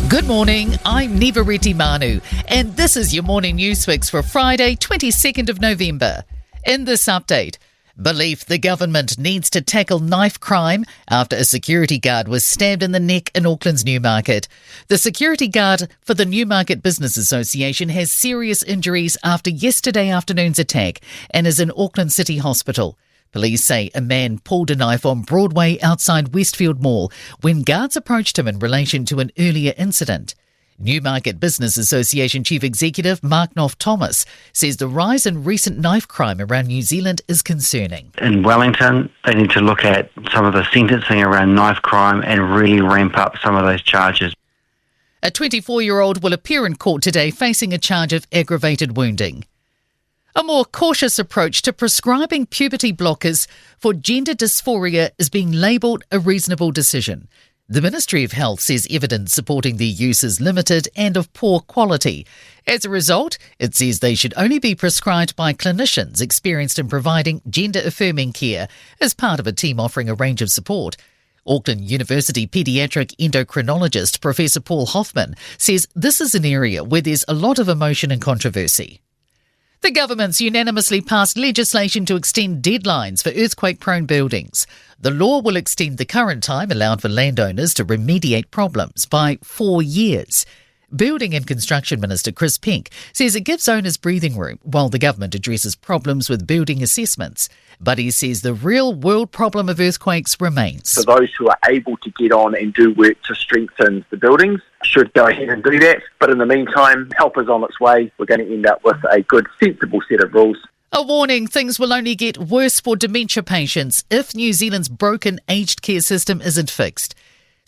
Good morning, I'm Nivareti Manu, and this is your morning news fix for Friday, 22nd of November. In this update, belief the government needs to tackle knife crime after a security guard was stabbed in the neck in Auckland's Newmarket. The security guard for the Newmarket Business Association has serious injuries after yesterday afternoon's attack and is in Auckland City Hospital. Police say a man pulled a knife on Broadway outside Westfield Mall when guards approached him in relation to an earlier incident. Newmarket Business Association Chief Executive Mark Thomas says the rise in recent knife crime around New Zealand is concerning. In Wellington, they need to look at some of the sentencing around knife crime and really ramp up some of those charges. A 24-year-old will appear in court today facing a charge of aggravated wounding. A more cautious approach to prescribing puberty blockers for gender dysphoria is being labelled a reasonable decision. The Ministry of Health says evidence supporting their use is limited and of poor quality. As a result, it says they should only be prescribed by clinicians experienced in providing gender-affirming care as part of a team offering a range of support. Auckland University paediatric endocrinologist Professor Paul Hoffman says this is an area where there's a lot of emotion and controversy. The government's unanimously passed legislation to extend deadlines for earthquake-prone buildings. The law will extend the current time allowed for landowners to remediate problems by 4 years. Building and Construction Minister Chris Pink says it gives owners breathing room while the government addresses problems with building assessments. But he says the real-world problem of earthquakes remains. For those who are able to get on and do work to strengthen the buildings should go ahead and do that. But in the meantime, help is on its way. We're going to end up with a good, sensible set of rules. A warning, things will only get worse for dementia patients if New Zealand's broken aged care system isn't fixed.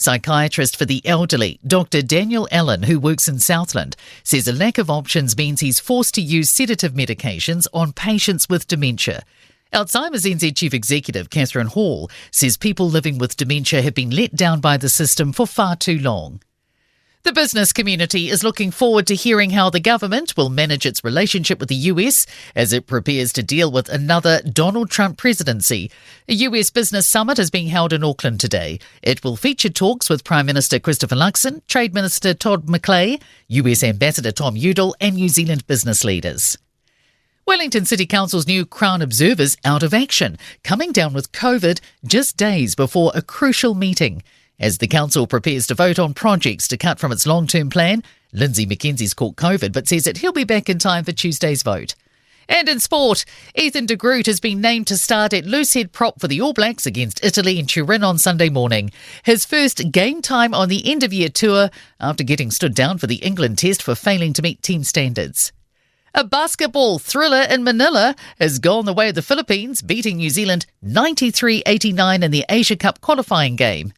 Psychiatrist for the elderly, Dr. Daniel Allen, who works in Southland, says a lack of options means he's forced to use sedative medications on patients with dementia. Alzheimer's NZ Chief Executive Catherine Hall says people living with dementia have been let down by the system for far too long. The business community is looking forward to hearing how the government will manage its relationship with the US as it prepares to deal with another Donald Trump presidency. A US business summit is being held in Auckland today. It will feature talks with Prime Minister Christopher Luxon, Trade Minister Todd McClay, US Ambassador Tom Udall and New Zealand business leaders. Wellington City Council's new Crown Observers out of action, coming down with COVID just days before a crucial meeting. As the council prepares to vote on projects to cut from its long-term plan, Lindsay McKenzie's caught COVID but says that he'll be back in time for Tuesday's vote. And in sport, Ethan de Groot has been named to start at loosehead prop for the All Blacks against Italy in Turin on Sunday morning. His first game time on the end-of-year tour after getting stood down for the England test for failing to meet team standards. A basketball thriller in Manila has gone the way of the Philippines, beating New Zealand 93-89 in the Asia Cup qualifying game.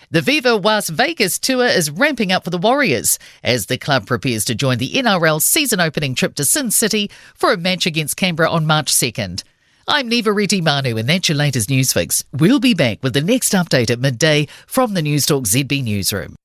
The Viva Las Vegas tour is ramping up for the Warriors as the club prepares to join the NRL season-opening trip to Sin City for a match against Canberra on March 2nd. I'm Nivareti Manu and that's your latest news fix. We'll be back with the next update at midday from the Newstalk ZB newsroom.